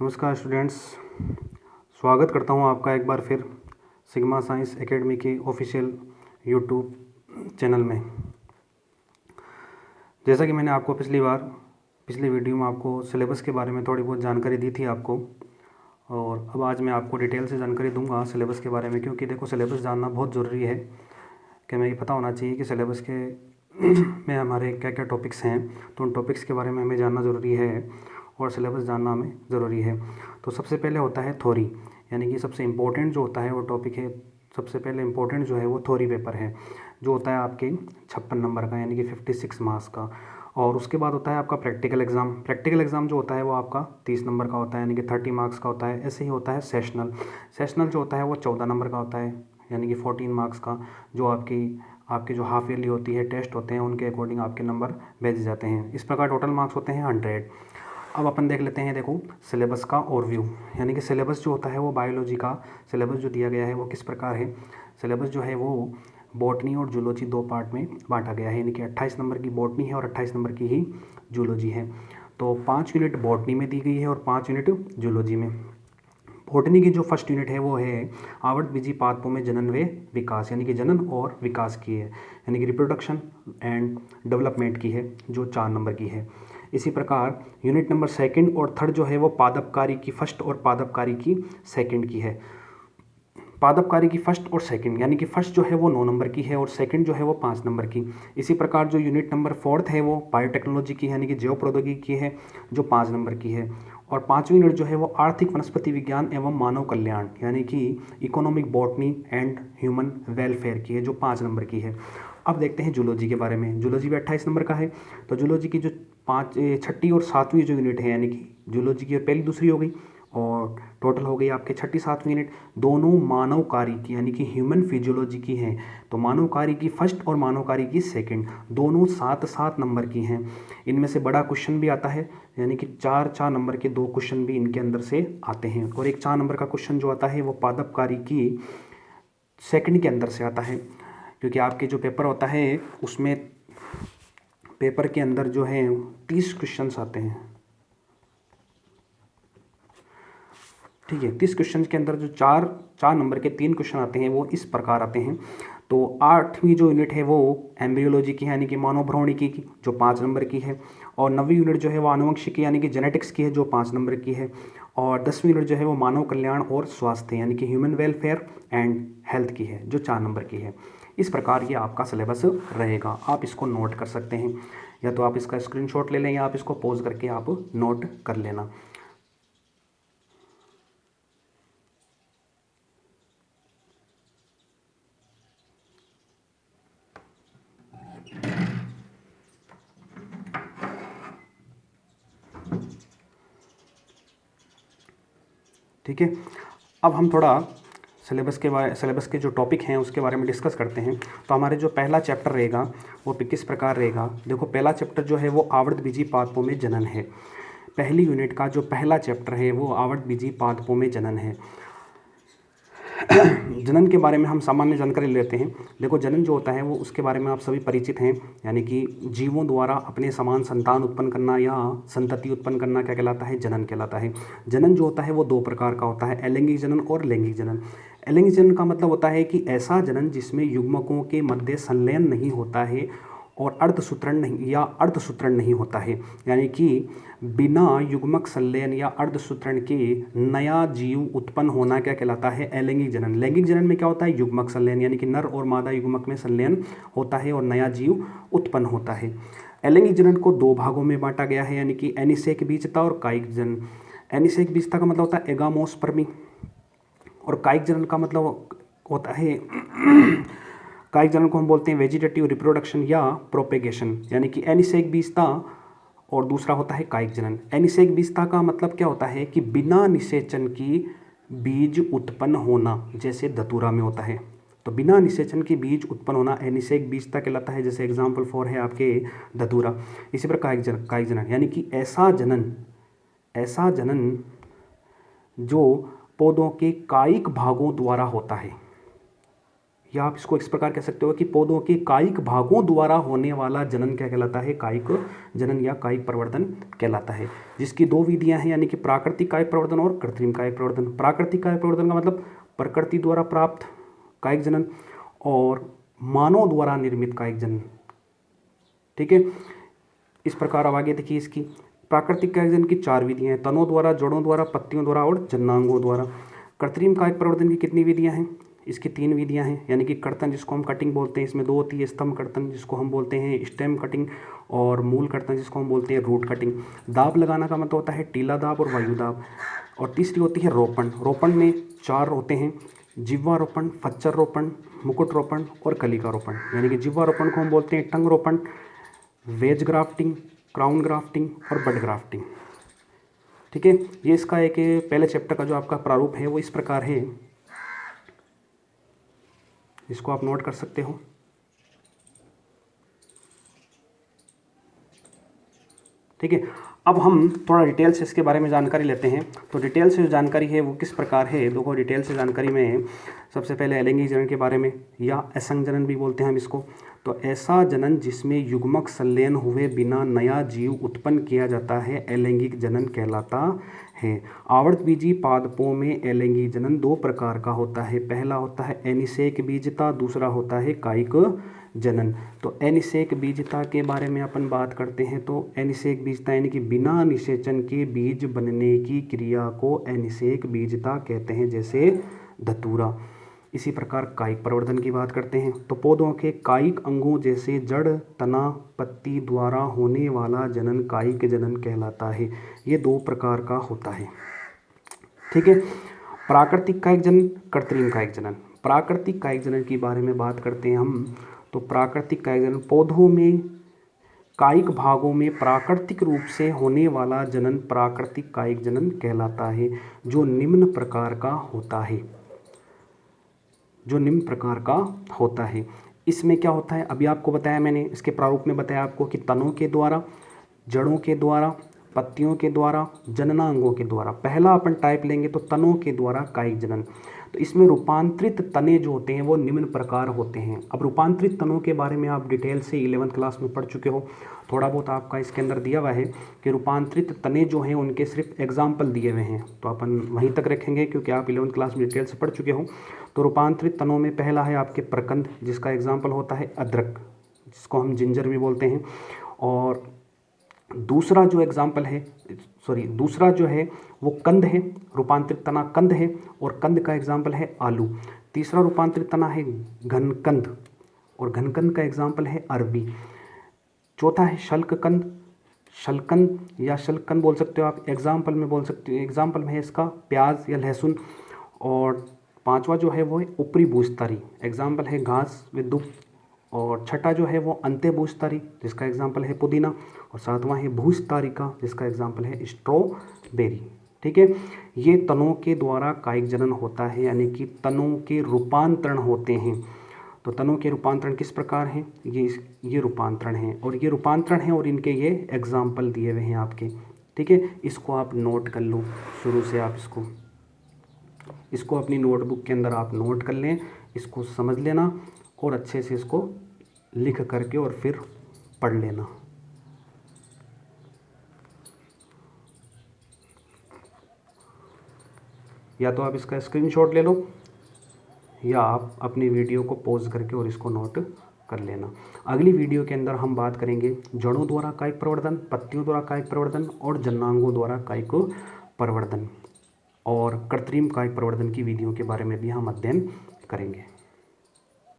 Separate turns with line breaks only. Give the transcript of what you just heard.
नमस्कार स्टूडेंट्स, स्वागत करता हूं आपका एक बार फिर सिग्मा साइंस एकेडमी के ऑफिशियल यूट्यूब चैनल में। जैसा कि मैंने आपको पिछली वीडियो में आपको सिलेबस के बारे में थोड़ी बहुत जानकारी दी थी आपको, और अब आज मैं आपको डिटेल से जानकारी दूंगा सिलेबस के बारे में, क्योंकि देखो सिलेबस जानना बहुत ज़रूरी है कि हमें ये पता होना चाहिए कि सिलेबस के में हमारे क्या क्या टॉपिक्स हैं। तो उन टॉपिक्स के बारे में हमें जानना ज़रूरी है और सिलेबस जानना हमें ज़रूरी है। तो सबसे पहले होता है थ्योरी, यानी कि सबसे इम्पोर्टेंट जो होता है वो टॉपिक है। सबसे पहले इम्पोर्टेंट जो है वो थ्योरी पेपर है, जो होता है आपके 56 नंबर का, यानी कि 56 मार्क्स का। और उसके बाद होता है आपका प्रैक्टिकल एग्ज़ाम। प्रैक्टिकल एग्ज़ाम जो होता है वो आपका 30 नंबर का होता है, यानी कि 30 मार्क्स का होता है। ऐसे ही होता है सेशनल। सेशनल जो होता है वो 14 नंबर का होता है, यानी कि 14 मार्क्स का, जो आपकी जो हाफ ईयरली होती है, टेस्ट होते हैं, उनके अकॉर्डिंग आपके नंबर भेजे जाते हैं। इस प्रकार टोटल मार्क्स होते हैं 100। अब अपन देख लेते हैं, देखो सिलेबस का ओवरव्यू, यानी कि सिलेबस जो होता है वो बायोलॉजी का सिलेबस जो दिया गया है वो किस प्रकार है। सिलेबस जो है वो बॉटनी और जूलॉजी दो पार्ट में बांटा गया है, यानी कि 28 नंबर की बॉटनी है और 28 नंबर की ही जूलॉजी है। तो 5 यूनिट बॉटनी में दी गई है और 5 यूनिट जूलॉजी में। बॉटनी की जो फर्स्ट यूनिट है वो है आवर्त बीजी पादपों में जनन व विकास, यानी कि जनन और विकास की है, यानी कि रिप्रोडक्शन एंड डेवलपमेंट की है, जो 4 नंबर की है। इसी प्रकार यूनिट नंबर सेकंड और थर्ड जो है वो पादपकारी की फर्स्ट और पादपकारी की सेकंड की है। पादपकारी की फर्स्ट और सेकंड, यानी कि फर्स्ट जो है वो 9 नंबर की है और सेकंड जो है वो 5 नंबर की। इसी प्रकार जो यूनिट नंबर फोर्थ है वो बायोटेक्नोलॉजी की, यानी कि जैव प्रौद्योगिकी की है, जो 5 नंबर की है। और 5वीं यूनिट जो है वो आर्थिक वनस्पति विज्ञान एवं मानव कल्याण, यानी कि economic botany and human welfare की है, जो 5 नंबर की है। अब देखते हैं जूलॉजी के बारे में। जूलॉजी भी 28 नंबर का है। तो जूलॉजी की जो छठी और सातवीं जो यूनिट है, यानी कि जूलॉजी की पहली दूसरी हो गई और टोटल हो गई आपके छठी सातवीं यूनिट, दोनों मानव कार्य की, यानी कि ह्यूमन फिजियोलॉजी की हैं। तो मानव कार्य की फर्स्ट और मानव कार्य की सेकंड, दोनों 7-7 नंबर की हैं। इनमें से बड़ा क्वेश्चन भी आता है, यानी कि 4-4 नंबर के 2 क्वेश्चन भी इनके अंदर से आते हैं, और एक 4 नंबर का क्वेश्चन जो आता है वो पादप कार्य की सेकंड के अंदर से आता है। क्योंकि आपके जो पेपर होता है उसमें पेपर के अंदर जो है 30 क्वेश्चन आते हैं, ठीक है। 30 क्वेश्चन के अंदर जो चार चार नंबर के 3 क्वेश्चन आते हैं वो इस प्रकार आते हैं। तो 8वीं जो यूनिट है वो एम्ब्रियोलॉजी की है, यानी कि मानव भ्रूणिकी की, जो 5 नंबर की है। और 9वीं यूनिट जो है वो आनुवंशिकी, यानी कि जेनेटिक्स की है, जो 5 नंबर की है। और 10वीं यूनिट जो है वो मानव कल्याण और स्वास्थ्य, यानी कि ह्यूमन वेलफेयर एंड हेल्थ की है, जो 4 नंबर की है। इस प्रकार ये आपका सिलेबस रहेगा। आप इसको नोट कर सकते हैं, या तो आप इसका स्क्रीनशॉट ले लें या आप इसको पॉज करके आप नोट कर लेना। ठीक है। अब हम थोड़ा सिलेबस के जो टॉपिक हैं उसके बारे में डिस्कस करते हैं। तो हमारे जो पहला चैप्टर रहेगा वो किस प्रकार रहेगा। देखो पहला चैप्टर जो है वो आवर्त बीजी पादपों में जनन है। पहली यूनिट का जो पहला चैप्टर है वो आवर्त बीजी पादपों में जनन है। जनन के बारे में हम सामान्य जानकारी लेते हैं। देखो जनन जो होता है वो उसके बारे में आप सभी परिचित हैं, यानी कि जीवों द्वारा अपने समान संतान उत्पन्न करना या संतति उत्पन्न करना क्या कहलाता है, जनन कहलाता है। जनन जो होता है वो 2 प्रकार का होता है, अलैंगिक जनन और लैंगिक जनन। अलैंगिक जनन का मतलब होता है कि ऐसा जनन जिसमें युग्मकों के मध्य संलयन नहीं होता है और अर्धसूत्रण नहीं होता है, यानी कि बिना युग्मक संलयन या अर्धसूत्रण के नया जीव उत्पन्न होना क्या कहलाता है, अलैंगिक जनन। लैंगिक जनन में क्या होता है, युग्मक संलयन, यानी कि नर और मादा युग्मक में संलयन होता है और नया जीव उत्पन्न होता है। अलैंगिक जनन को 2 भागों में बांटा गया है, यानी कि एनिसेक बीजता और कायिक जनन। एनिसेक बीजता का मतलब होता है एगामोस्पर्मी, और कायिक जनन का मतलब होता है कायिक जनन को हम बोलते हैं वेजिटेटिव रिप्रोडक्शन या प्रोपेगेशन, यानी कि एनिसेक बीजता और दूसरा होता है कायिक जनन। एनिसेक बीजता का मतलब क्या होता है कि बिना निषेचन की बीज उत्पन्न होना, जैसे धतूरा में होता है। तो बिना निषेचन की बीज उत्पन्न होना एनिसेक बीजता कहलाता है, जैसे एग्जाम्पल 4 है आपके धतूरा। इसी प्रकार कायिक जनन, यानी कि ऐसा जनन जो पौधों के कायिक भागों द्वारा होता है, या आप इसको इस प्रकार कह सकते हो कि पौधों के कायिक भागों द्वारा होने वाला जनन क्या कहलाता है, कायिक जनन या कायिक प्रवर्धन कहलाता है, जिसकी दो विधियां हैं, यानी कि प्राकृतिक कायिक प्रवर्धन और कृत्रिम कायिक प्रवर्धन। प्राकृतिक कायिक प्रवर्धन का मतलब प्रकृति द्वारा प्राप्त कायिक जनन और मानव द्वारा निर्मित कायिक जनन। ठीक है, इस प्रकार अब आगे देखिए इसकी प्राकृतिक कायिक जनन की 4 विधियां हैं, तनों द्वारा, जड़ों द्वारा, पत्तियों द्वारा और जन्नांगों द्वारा। कृत्रिम कायिक प्रवर्धन की कितनी विधियां हैं, इसकी 3 विधियां हैं, यानी कि कर्तन जिसको हम कटिंग बोलते हैं, इसमें 2 होती है, स्तंभ कर्तन जिसको हम बोलते हैं स्टेम कटिंग, और मूल कर्तन जिसको हम बोलते हैं रूट कटिंग। दाब लगाना का मतलब होता है टीला दाब और वायु दाब। और तीसरी होती है रोपण। रोपण में 4 होते हैं, जिह्वारोपण, फच्चर रोपण, मुकुट रोपण और कलिका रोपण। यानी कि जिह्वारोपण को हम बोलते हैं टंग रोपण, वेज ग्राफ्टिंग, क्राउन ग्राफ्टिंग और बड ग्राफ्टिंग। ठीक है, ये इसका एक पहले चैप्टर का जो आपका प्रारूप है वो इस प्रकार है, इसको आप नोट कर सकते हो। ठीक है, अब हम थोड़ा डिटेल से इसके बारे में जानकारी लेते हैं। तो डिटेल से जो जानकारी है वो किस प्रकार है, देखो डिटेल से जानकारी में सबसे पहले अलैंगिक जनन के बारे में, या असंग जनन भी बोलते हैं हम इसको। तो ऐसा जनन जिसमें युग्मक संलयन हुए बिना नया जीव उत्पन्न किया जाता है अलैंगिक जनन कहलाता है। आवर्तबीजी पादपों में अलैंगिक जनन 2 प्रकार का होता है। पहला होता है अनिषेक बीजता, दूसरा होता है कायिक जनन। तो अनिषेक बीजता के बारे में अपन बात करते हैं। तो अनिषेक बीजता यानी कि बिना निषेचन के बीज बनने की क्रिया को अनिषेक बीजता कहते हैं, जैसे धतूरा। इसी प्रकार कायिक प्रवर्धन की बात करते हैं। तो पौधों के कायिक अंगों जैसे जड़, तना, पत्ती द्वारा होने वाला जनन कायिक जनन कहलाता है। ये 2 प्रकार का होता है। ठीक है, प्राकृतिक कायिक जनन, कृत्रिम कायिक जनन। प्राकृतिक कायिक जनन के बारे में बात करते हैं हम। तो प्राकृतिक कायिक जनन पौधों में कायिक भागों में प्राकृतिक रूप से होने वाला जनन प्राकृतिक कायिक जनन कहलाता है, जो निम्न प्रकार का होता है। जो निम्न प्रकार का होता है, इसमें क्या होता है, अभी आपको बताया मैंने, इसके प्रारूप में बताया आपको कि तनों के द्वारा, जड़ों के द्वारा, पत्तियों के द्वारा, जननांगों के द्वारा। पहला अपन टाइप लेंगे तो तनों के द्वारा कायिक जनन। तो इसमें रूपांतरित तने जो होते हैं वो निम्न प्रकार होते हैं। अब रूपांतरित तनों के बारे में आप डिटेल से 11वीं क्लास में पढ़ चुके हो, थोड़ा बहुत आपका इसके अंदर दिया हुआ है कि रूपांतरित तने जो हैं उनके सिर्फ एग्जाम्पल दिए हुए हैं, तो अपन वहीं तक रखेंगे क्योंकि आप 11वीं क्लास में डिटेल से पढ़ चुके हो। तो रूपांतरित तनों में पहला है आपके प्रकंद, जिसका एग्जाम्पल होता है अदरक, जिसको हम जिंजर भी बोलते हैं। और दूसरा जो एग्जाम्पल है, दूसरा जो है वो कंद है, रूपांतरित तना कंद है, और कंद का एग्जाम्पल है आलू। तीसरा रूपांतरित तना है घनकंद, और घनकंद का एग्जाम्पल है अरबी। चौथा है शल्ककंद, शलकंद या शलकंद बोल सकते हो आप, एग्जाम्पल में बोल सकते हो, एग्जाम्पल में है इसका प्याज या लहसुन। और पांचवा जो है वो है ऊपरी बूझतारी, एग्जाम्पल है घास व दुब। और छठा जो है वो अंत्य बूझतारी, जिसका एग्जाम्पल है पुदीना। और सातवां है भूजतारिका, जिसका एग्जाम्पल है स्ट्रॉबेरी। ठीक है, ये तनों के द्वारा कायिक जनन होता है, यानी कि तनों के रूपांतरण होते हैं। तो तनों के रूपांतरण किस प्रकार हैं, ये रूपांतरण हैं, और ये रूपांतरण हैं और इनके ये एग्जाम्पल दिए हुए हैं आपके। ठीक है, इसको आप नोट कर लो, शुरू से आप इसको अपनी नोटबुक के अंदर आप नोट कर लें, इसको समझ लेना और अच्छे से इसको लिख करके और फिर पढ़ लेना। या तो आप इसका स्क्रीनशॉट ले लो, या आप अपनी वीडियो को पॉज करके और इसको नोट कर लेना। अगली वीडियो के अंदर हम बात करेंगे जड़ों द्वारा कायिक प्रवर्धन, पत्तियों द्वारा कायिक प्रवर्धन और जन्नांगों द्वारा कायिक प्रवर्धन, और कृत्रिम कायिक प्रवर्धन की विधियों के बारे में भी हम अध्ययन करेंगे।